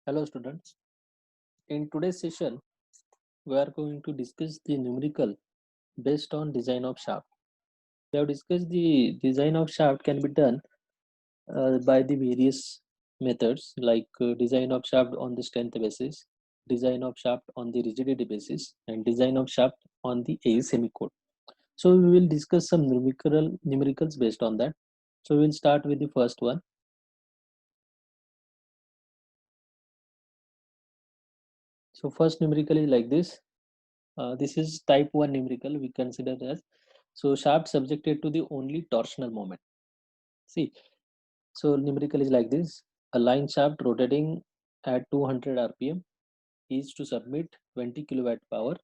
Hello students. In today's session, we are going to discuss the numerical based on design of shaft. We have discussed the design of shaft can be done by the various methods like design of shaft on the strength basis, design of shaft on the rigidity basis, and design of shaft on the A semi-code. So we will discuss some numericals based on that. So we will start with the first one. So first numerical is like this. This is type 1 numerical we consider as. So shaft subjected to the only torsional moment. See, so numerical is like this. A line shaft rotating at 200 rpm is to submit 20 kilowatt power.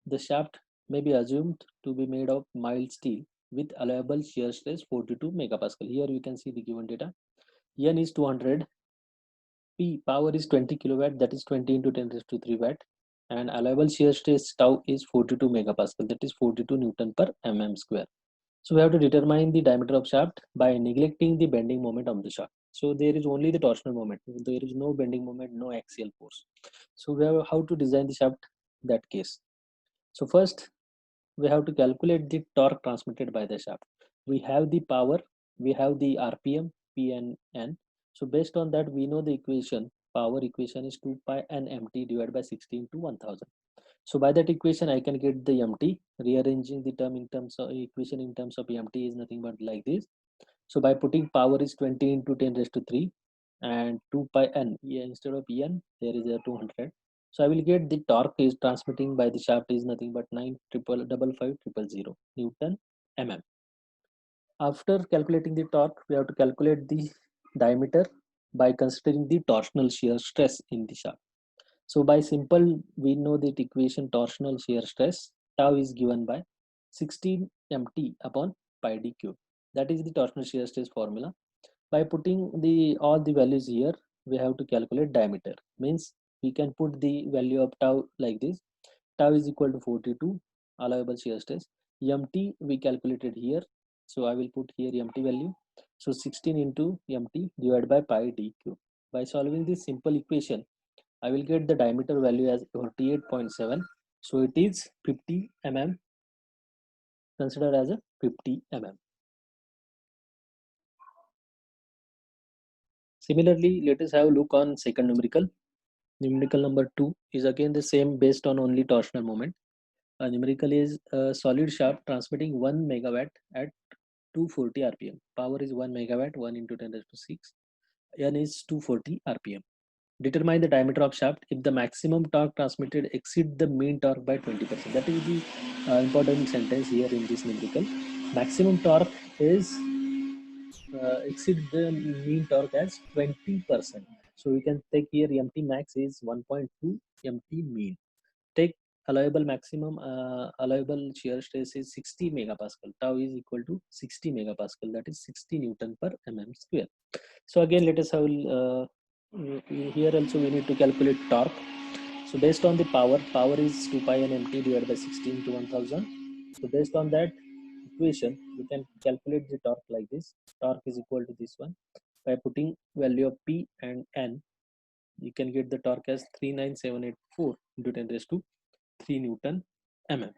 The shaft may be assumed to be made of mild steel with allowable shear stress 42 megapascal. Here we can see the given data. N is 200, P power is 20 kilowatt, that is 20 into 10 raised to 3 watt, and allowable shear stress tau is 42 megapascal, that is 42 Newton per mm square. So we have to determine the diameter of shaft by neglecting the bending moment of the shaft. So there is only the torsional moment. There is no bending moment, no axial force. So we have how to design the shaft that case. So first we have to calculate the torque transmitted by the shaft. We have the power, we have the RPM, P and N. So based on that, we know the equation. Power equation is 2 pi n mt divided by 16 to 1000. So by that equation, I can get the mt. Rearranging the term in terms of equation in terms of mt is nothing but like this. So by putting power is 20 into 10 raised to 3 and 2 pi n, yeah, instead of en, there is a 200. So I will get the torque is transmitting by the shaft is nothing but 9 triple double 5 triple 0 Newton mm. After calculating the torque, we have to calculate the diameter by considering the torsional shear stress in the shaft. So by simple, we know that equation torsional shear stress tau is given by 16 mt upon pi d cube. That is the torsional shear stress formula. By putting the all the values here, we have to calculate diameter. Means we can put the value of tau like this. Tau is equal to 42 allowable shear stress. Mt we calculated here. So I will put here mt value. So 16 into mt divided by pi d cube. By solving this simple equation, I will get the diameter value as 48.7. So it is 50 mm, considered as a 50 mm. Similarly, let us have a look on second numerical. Numerical number 2 is again the same based on only torsional moment. Numerical is a solid shaft transmitting 1 megawatt at 240 rpm. Power is 1 megawatt, 1 into 10 raised to 6. N is 240 rpm. Determine the diameter of shaft if the maximum torque transmitted exceed the mean torque by 20%. That is the important sentence here in this numerical. Maximum torque is exceed the mean torque as 20%. So we can take here mt max is 1.2 mt mean. Take allowable maximum allowable shear stress is 60 megapascal. Tau is equal to 60 megapascal, that is 60 Newton per mm square. So again, let us have here also we need to calculate torque. So based on the power is 2 pi n mt divided by 16 to 1000. So based on that equation, we can calculate the torque like this. Torque is equal to this one. By putting value of P and N, you can get the torque as 39784 into 10 raised to 3 Newton mm.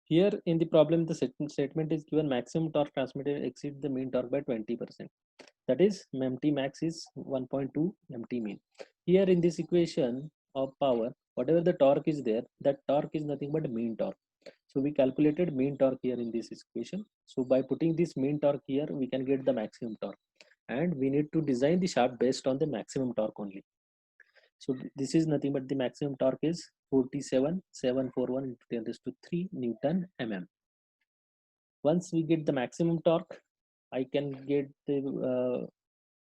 Here in the problem, the statement is given maximum torque transmitted exceeds the mean torque by 20%. That is mt max is 1.2 mt mean. Here in this equation of power, whatever the torque is there, that torque is nothing but mean torque. So we calculated mean torque here in this equation. So by putting this mean torque here, we can get the maximum torque, and we need to design the shaft based on the maximum torque only. So this is nothing but the maximum torque is 47,741 into 10 raised to 3 Newton mm. Once we get the maximum torque, I can get the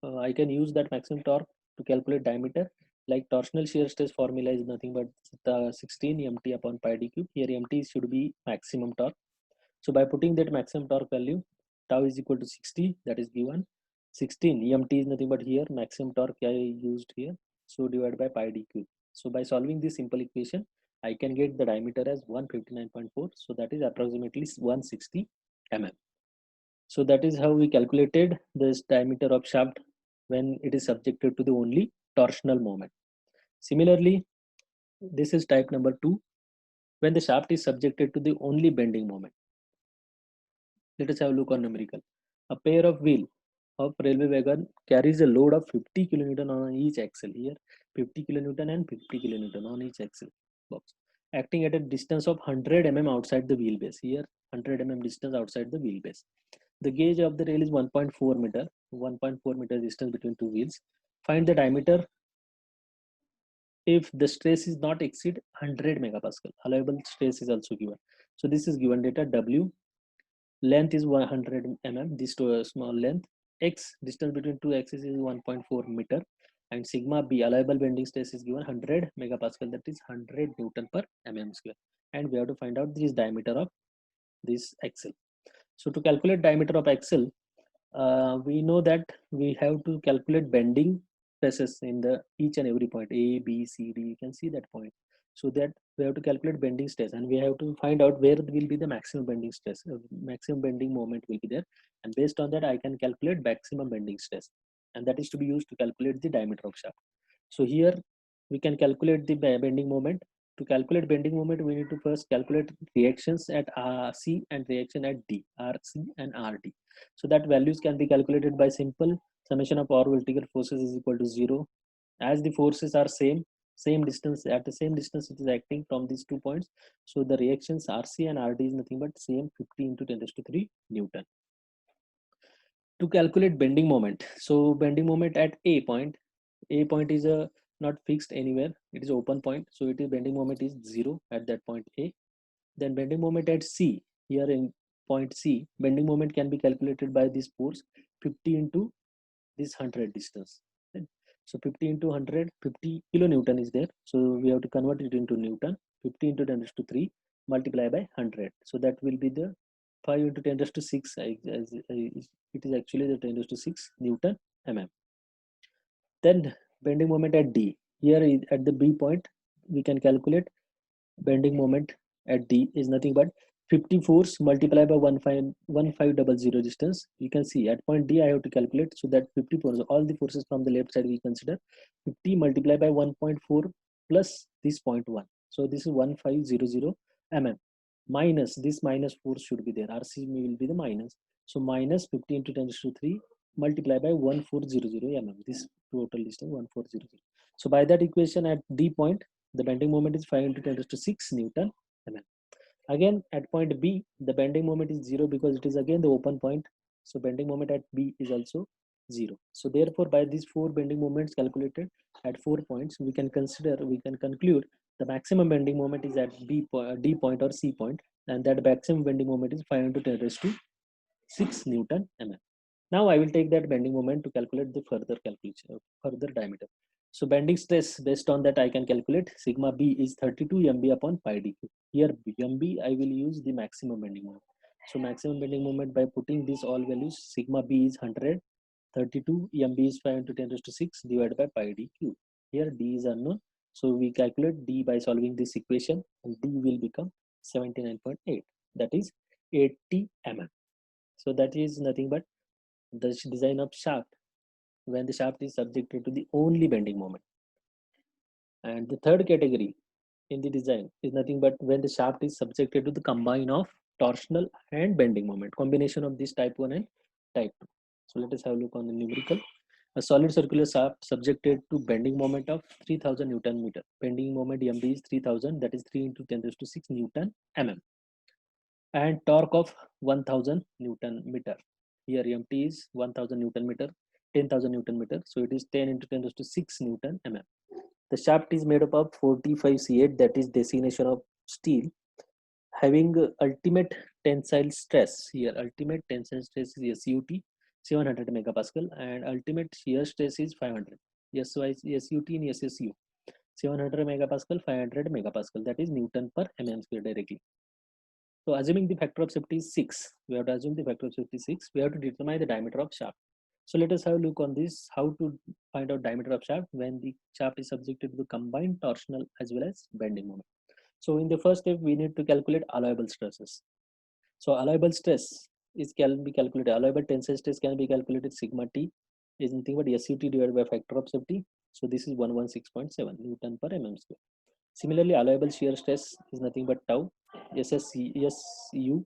I can use that maximum torque to calculate diameter. Like torsional shear stress formula is nothing but the 16 mt upon pi d cube. Here mt should be maximum torque. So by putting that maximum torque value, tau is equal to 60, that is given. 16 mt is nothing but here maximum torque I used here. So divided by pi d cube. So by solving this simple equation, I can get the diameter as 159.4. So that is approximately 160 mm. So that is how we calculated this diameter of shaft when it is subjected to the only torsional moment. Similarly, this is type number 2, when the shaft is subjected to the only bending moment. Let us have a look on numerical. A pair of wheel of railway wagon carries a load of 50 kilonewton on each axle. Here 50 kilonewton and 50 kilonewton on each axle box, acting at a distance of 100 mm outside the wheelbase. Here 100 mm distance outside the wheelbase. The gauge of the rail is 1.4 meter, 1.4 meter distance between two wheels. Find the diameter if the stress is not exceed 100 megapascal. Allowable stress is also given. So this is given data. W length is 100 mm, this to a small length. X distance between two axes is 1.4 meter, and sigma B allowable bending stress is given 100 megapascal, that is 100 Newton per mm square, and we have to find out this diameter of this axle. So to calculate diameter of axle, we know that we have to calculate bending stresses in the each and every point A, B, C, D. You can see that point. So that we have to calculate bending stress, and we have to find out where will be the maximum bending stress, maximum bending moment will be there, and based on that I can calculate maximum bending stress, and that is to be used to calculate the diameter of shaft. So here we can calculate the bending moment. To calculate bending moment, we need to first calculate reactions at C and reaction at D, RC and RD. So that values can be calculated by simple summation of all vertical forces is equal to 0. As the forces are same distance, at the same distance it is acting from these 2 points. So the reactions RC and RD is nothing but same 50 into 10 to 3 Newton. To calculate bending moment, so bending moment at A point is a not fixed anywhere, it is open point, so it is bending moment is 0 at that point A. Then bending moment at C, here in point C, bending moment can be calculated by this force 50 into this 100 distance. Right? So 50 into 100, 50 kilonewton is there, so we have to convert it into Newton. 50 into 10 to 3 multiply by 100, so that will be the 5 into 10 to 6, it is actually the 10 to 6 Newton mm. Then bending moment at D, here at the B point we can calculate bending moment at D is nothing but 50 force multiplied by 1500 distance. You can see at point D I have to calculate, so that 50 force, all the forces from the left side we consider 50 multiplied by 1.4 plus this 0.1. So this is 1500 mm minus this minus force should be there. RC will be the minus. So minus 50 into 10 to 3 multiplied by 1400 mm. This total distance 1400. So by that equation at D point, the bending moment is 5 into 10 to 6 Newton mm. Again at point B, the bending moment is 0 because it is again the open point. So bending moment at B is also 0. So therefore by these 4 bending moments calculated at 4 points, we can conclude the maximum bending moment is at D point or C point, and that maximum bending moment is 5 into 10 to 6 Newton mm. Now I will take that bending moment to calculate the further calculation, further diameter. So bending stress, based on that I can calculate sigma B is 32 MB upon pi dq. Here MB I will use the maximum bending moment. So maximum bending moment, by putting these all values, sigma B is 100, 32 MB is 5 into 10 to 6 divided by pi dq. Here D is unknown, so we calculate D by solving this equation, and D will become 79.8, that is 80 mm. So that is nothing but the design of shaft when the shaft is subjected to the only bending moment. And the third category in the design is nothing but when the shaft is subjected to the combine of torsional and bending moment, combination of this type 1 and type 2. So let us have a look on the numerical. A solid circular shaft subjected to bending moment of 3000 Newton meter. Bending moment MB is 3000, that is 3 into 10 to 6 Newton mm. And torque of 1000 Newton meter. Here MT is 1000 Newton meter, 10,000 Newton meter. So it is 10 into 10 to 6 Newton mm. The shaft is made up of 45C8, that is designation of steel, having ultimate tensile stress. Here ultimate tensile stress is SUT 700 megapascal, and ultimate shear stress is 500. SUT in SSU 700 megapascal, 500 megapascal, that is Newton per mm square directly. So assuming the factor of safety is 6, we have to assume the factor of safety 6, we have to determine the diameter of shaft. So let us have a look on this, how to find out diameter of shaft when the shaft is subjected to the combined torsional as well as bending moment. So in the first step, we need to calculate allowable stresses. So allowable stress can be calculated, allowable tensile stress can be calculated, sigma T is nothing but SUT divided by factor of safety. So this is 116.7 Newton per mm square. Similarly, allowable shear stress is nothing but tau SSU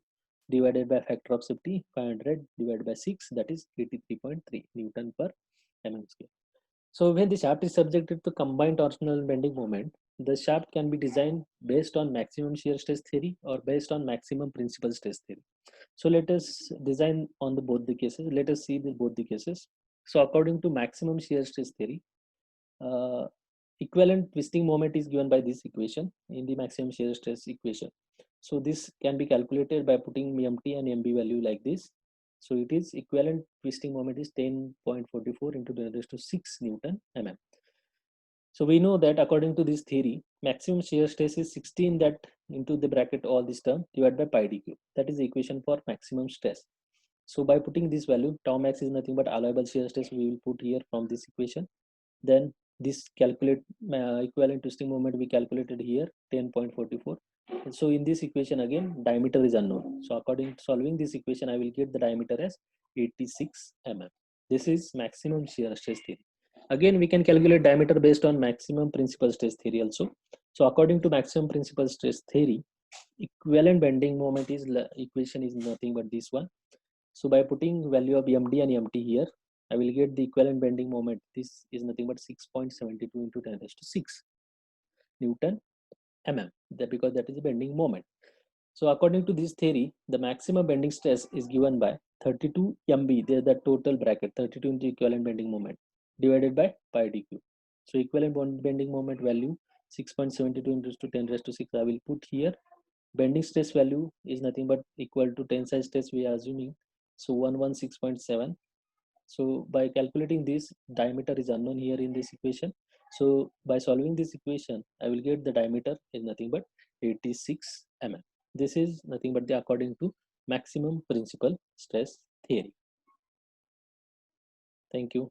divided by factor of safety 500 divided by 6, that is 83.3 Newton per mm square. So when the shaft is subjected to combined torsional bending moment, the shaft can be designed based on maximum shear stress theory or based on maximum principal stress theory. So let us design on the both the cases. Let us see both the cases. So according to maximum shear stress theory, uh, equivalent twisting moment is given by this equation in the maximum shear stress equation. So this can be calculated by putting mt and mb value like this. So it is equivalent twisting moment is 10.44 into 10 raised to 6 Newton mm. So we know that according to this theory, maximum shear stress is 16 that into the bracket all this term divided by pi d cube. That is the equation for maximum stress. So by putting this value, tau max is nothing but allowable shear stress we will put here from this equation. Then this calculate equivalent twisting moment we calculated here 10.44. So in this equation again diameter is unknown. So according to solving this equation, I will get the diameter as 86 mm. This is maximum shear stress theory. Again, we can calculate diameter based on maximum principal stress theory also. So according to maximum principal stress theory, equivalent bending moment is equation is nothing but this one. So by putting value of md and mt here, I will get the equivalent bending moment. This is nothing but 6.72 into 10 raised to 6 Newton mm. Because that is the bending moment. So according to this theory, the maximum bending stress is given by 32 mb. There the total bracket 32 into equivalent bending moment divided by pi d cube. So equivalent bending moment value 6.72 into 10 raised to 6. I will put here. Bending stress value is nothing but equal to tensile stress we are assuming. So 116.7. So by calculating this, diameter is unknown here in this equation. So by solving this equation, I will get the diameter is nothing but 86 mm. This is nothing but the according to maximum principal stress theory. Thank you.